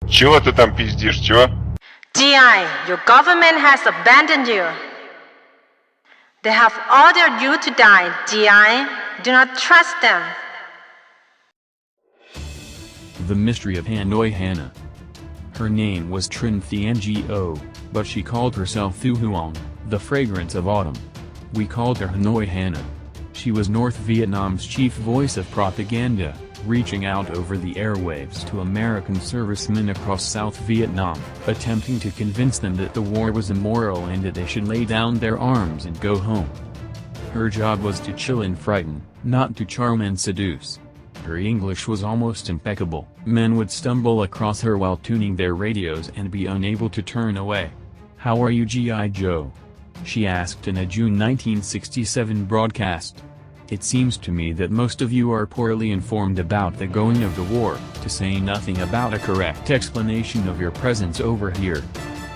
Чего ты там пиздишь, чего? GI, your government has abandoned you. They have ordered you to die, GI. Do not trust them. The Mystery of Hanoi Hannah. Her name was Trinh Thi Ngo, but she called herself Thu Huong, the fragrance of autumn. We called her Hanoi Hannah. She was North Vietnam's chief voice of propaganda, reaching out over the airwaves to American servicemen across South Vietnam, attempting to convince them that the war was immoral and that they should lay down their arms and go home. Her job was to chill and frighten, not to charm and seduce. Her English was almost impeccable. Men would stumble across her while tuning their radios and be unable to turn away. "How are you, G.I. Joe?" she asked in a June 1967 broadcast. "It seems to me that most of you are poorly informed about the going of the war, to say nothing about a correct explanation of your presence over here.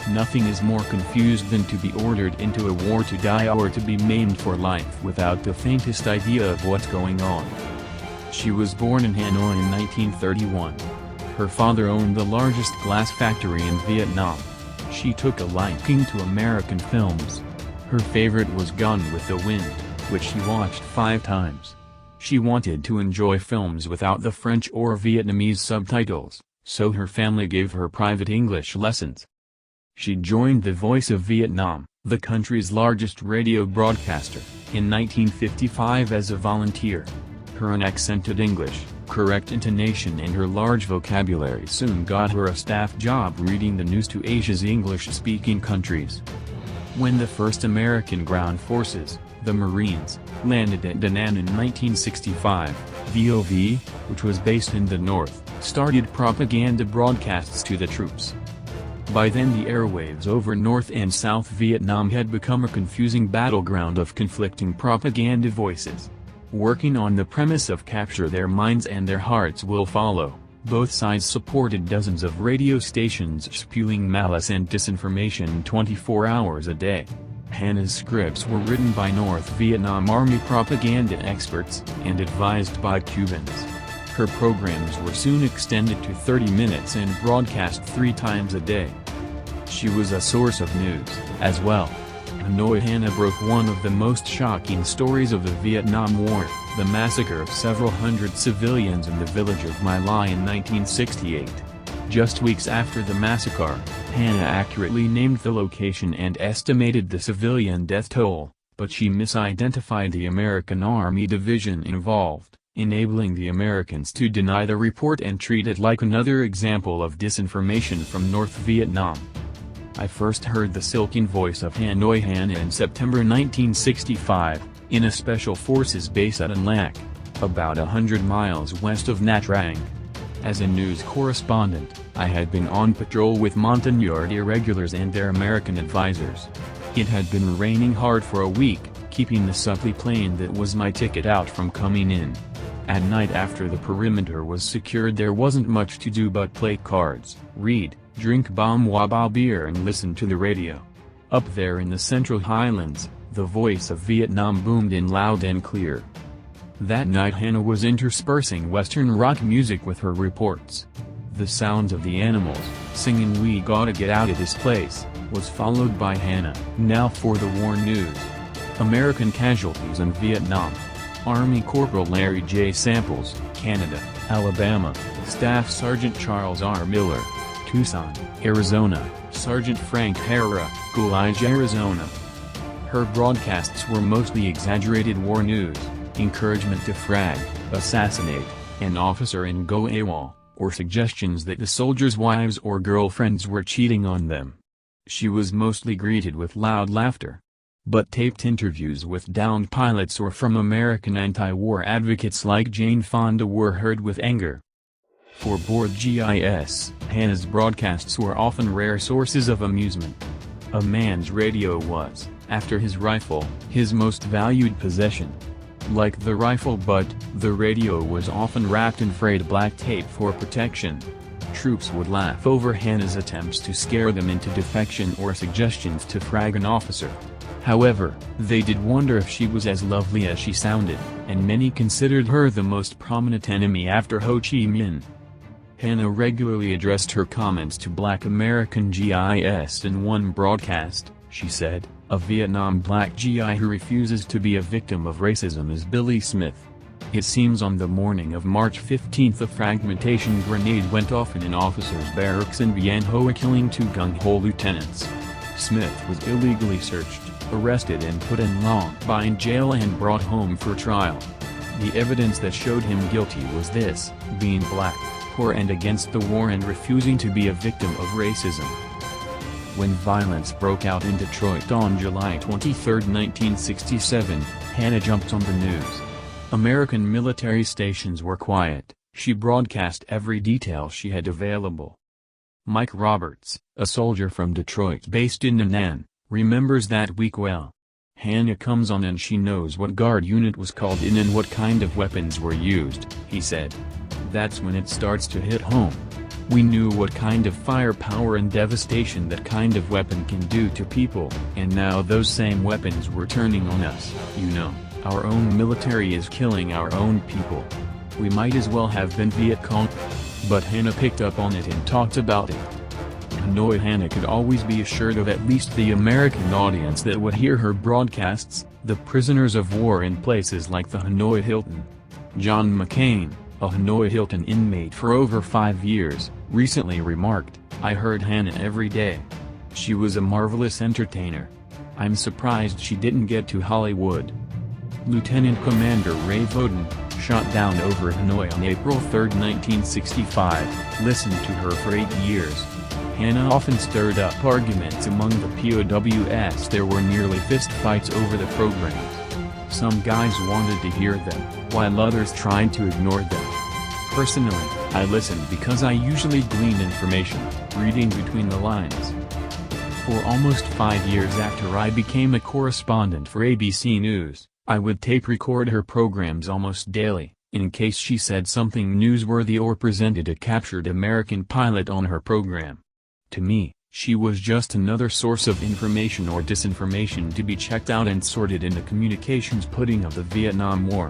Nothing is more confused than to be ordered into a war to die or to be maimed for life without the faintest idea of what's going on." She was born in Hanoi in 1931. Her father owned the largest glass factory in Vietnam. She took a liking to American films. Her favorite was Gone with the Wind, which she watched 5 times. She wanted to enjoy films without the French or Vietnamese subtitles, so her family gave her private English lessons. She joined the Voice of Vietnam, the country's largest radio broadcaster, in 1955 as a volunteer. Her unaccented English, correct intonation and her large vocabulary soon got her a staff job reading the news to Asia's English-speaking countries. When the first American ground forces, the Marines, landed at Da Nang in 1965, VOV, which was based in the north, started propaganda broadcasts to the troops. By then the airwaves over North and South Vietnam had become a confusing battleground of conflicting propaganda voices. Working on the premise of capture their minds and their hearts will follow, both sides supported dozens of radio stations spewing malice and disinformation 24 hours a day. Hannah's scripts were written by North Vietnam Army propaganda experts and advised by Cubans. Her programs were soon extended to 30 minutes and broadcast 3 times a day. She was a source of news, as well. Hanoi Hannah broke one of the most shocking stories of the Vietnam War, the massacre of several hundred civilians in the village of My Lai in 1968. Just weeks after the massacre, Hannah accurately named the location and estimated the civilian death toll, but she misidentified the American Army division involved, enabling the Americans to deny the report and treat it like another example of disinformation from North Vietnam. I first heard the silken voice of Hanoi Hannah in September 1965, in a Special Forces base at An Lac, about 100 miles west of Nha Trang. As a news correspondent, I had been on patrol with Montagnard irregulars and their American advisors. It had been raining hard for a week, keeping the supply plane that was my ticket out from coming in. At night after the perimeter was secured there wasn't much to do but play cards, read, drink bom wah beer and listen to the radio. Up there in the Central Highlands, the Voice of Vietnam boomed in loud and clear. That night Hannah was interspersing Western rock music with her reports. The sounds of the animals, singing "We Gotta Get Out of This Place," was followed by Hannah. Now for the war news. American casualties in Vietnam. Army Corporal Larry J. Samples, Canada, Alabama, Staff Sergeant Charles R. Miller, Tucson, Arizona, Sergeant Frank Herrera, Coolidge, Arizona. Her broadcasts were mostly exaggerated war news, encouragement to frag, assassinate, an officer and go AWOL, or suggestions that the soldiers' wives or girlfriends were cheating on them. She was mostly greeted with loud laughter. But taped interviews with downed pilots or from American anti-war advocates like Jane Fonda were heard with anger. For bored GIS, Hannah's broadcasts were often rare sources of amusement. A man's radio was, after his rifle, his most valued possession. Like the rifle but, the radio was often wrapped in frayed black tape for protection. Troops would laugh over Hannah's attempts to scare them into defection or suggestions to frag an officer. However, they did wonder if she was as lovely as she sounded, and many considered her the most prominent enemy after Ho Chi Minh. Hannah regularly addressed her comments to Black American GIs. In one broadcast, she said, "A Vietnam Black GI who refuses to be a victim of racism is Billy Smith." It seems on the morning of March 15 a fragmentation grenade went off in an officer's barracks in Bien Hoa, killing 2 gung-ho lieutenants. Smith was illegally searched, arrested and put in Long Binh jail and brought home for trial. The evidence that showed him guilty was this: being black, poor and against the war, and refusing to be a victim of racism. When violence broke out in Detroit on July 23, 1967, Hannah jumped on the news. American military stations were quiet. She broadcast every detail she had available. Mike Roberts, a soldier from Detroit based in Nanaimo, remembers that week well. Hannah comes on and she knows what guard unit was called in and what kind of weapons were used, he said. That's when it starts to hit home. We knew what kind of firepower and devastation that kind of weapon can do to people, and now those same weapons were turning on us. Our own military is killing our own people. We might as well have been Viet Cong. But Hannah picked up on it and talked about it. Hanoi Hannah could always be assured of at least the American audience that would hear her broadcasts, the prisoners of war in places like the Hanoi Hilton. John McCain, a Hanoi Hilton inmate for over 5 years, recently remarked, "I heard Hannah every day. She was a marvelous entertainer. I'm surprised she didn't get to Hollywood." Lieutenant Commander Ray Voden, shot down over Hanoi on April 3, 1965, listened to her for 8 years. Hannah often stirred up arguments among the POWs. There were nearly fistfights over the programs. Some guys wanted to hear them, while others tried to ignore them. Personally, I listened because I usually glean information, reading between the lines. For almost 5 years after I became a correspondent for ABC News, I would tape record her programs almost daily, in case she said something newsworthy or presented a captured American pilot on her program. To me, she was just another source of information or disinformation to be checked out and sorted in the communications pudding of the Vietnam War.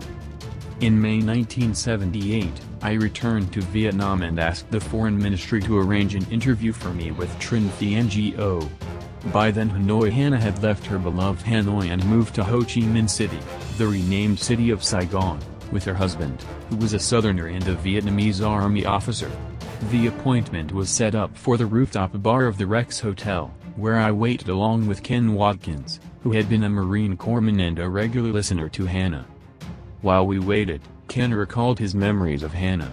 In May 1978, I returned to Vietnam and asked the Foreign Ministry to arrange an interview for me with Trinh Thi Ngo. By then Hanoi Hannah had left her beloved Hanoi and moved to Ho Chi Minh City, the renamed city of Saigon, with her husband, who was a Southerner and a Vietnamese army officer. The appointment was set up for the rooftop bar of the Rex Hotel, where I waited along with Ken Watkins, who had been a Marine Corpsman and a regular listener to Hannah. While we waited, Ken recalled his memories of Hannah.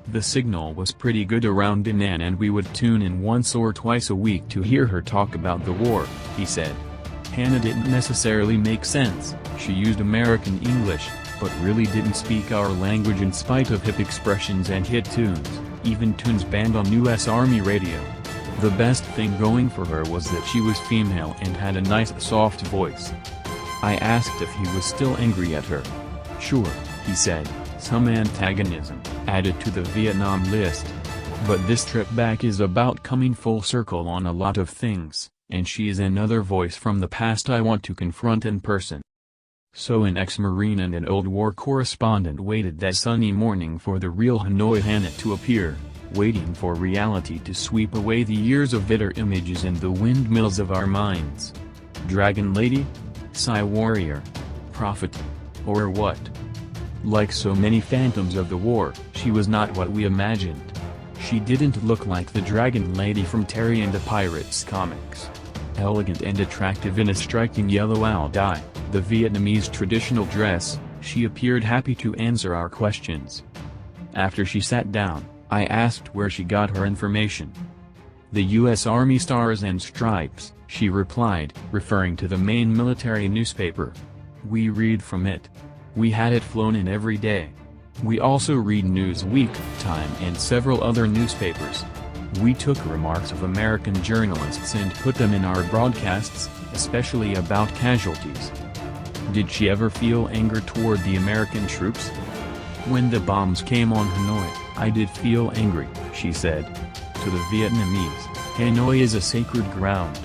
The signal was pretty good around Da Nang and we would tune in once or twice a week to hear her talk about the war, he said. Hannah didn't necessarily make sense, she used American English, but really didn't speak our language in spite of hip expressions and hit tunes, even tunes banned on US Army radio. The best thing going for her was that she was female and had a nice soft voice. I asked if he was still angry at her. Sure, he said, some antagonism, added to the Vietnam list. But this trip back is about coming full circle on a lot of things, and she is another voice from the past I want to confront in person. So an ex-Marine and an old war correspondent waited that sunny morning for the real Hanoi Hannah to appear, waiting for reality to sweep away the years of bitter images and the windmills of our minds. Dragon Lady? Psy Warrior? Prophet? Or what? Like so many phantoms of the war, she was not what we imagined. She didn't look like the Dragon Lady from Terry and the Pirates comics. Elegant and attractive in a striking yellow owl dye, the Vietnamese traditional dress, she appeared happy to answer our questions. After she sat down, I asked where she got her information. The U.S. Army Stars and Stripes, she replied, referring to the main military newspaper. We read from it. We had it flown in every day. We also read Newsweek, Time and several other newspapers. We took remarks of American journalists and put them in our broadcasts, especially about casualties. Did she ever feel anger toward the American troops? When the bombs came on Hanoi, I did feel angry, she said. To the Vietnamese, Hanoi is a sacred ground.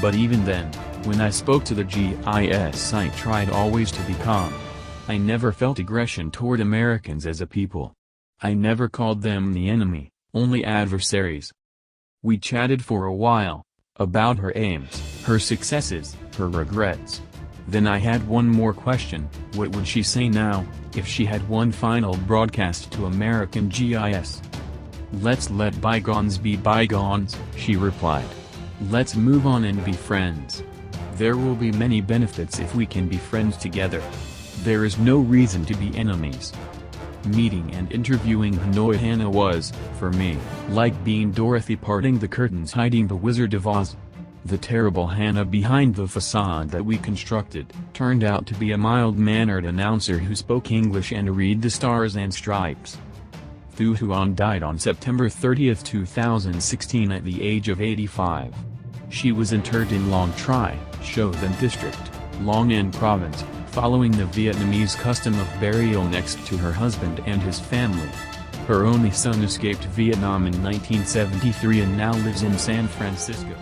But even then, when I spoke to the GIS, I tried always to be calm. I never felt aggression toward Americans as a people. I never called them the enemy, only adversaries. We chatted for a while, about her aims, her successes, her regrets. Then I had one more question: what would she say now, if she had one final broadcast to American GIS? "Let's let bygones be bygones," she replied. "Let's move on and be friends. There will be many benefits if we can be friends together. There is no reason to be enemies." Meeting and interviewing Hanoi Hannah was, for me, like being Dorothy parting the curtains hiding the Wizard of Oz. The terrible Hannah behind the facade that we constructed turned out to be a mild-mannered announcer who spoke English and read the Stars and Stripes. Thu Huong died on September 30, 2016 at the age of 85. She was interred in Long Tri, Cho Vinh District, Long An Province, following the Vietnamese custom of burial next to her husband and his family. Her only son escaped Vietnam in 1973 and now lives in San Francisco.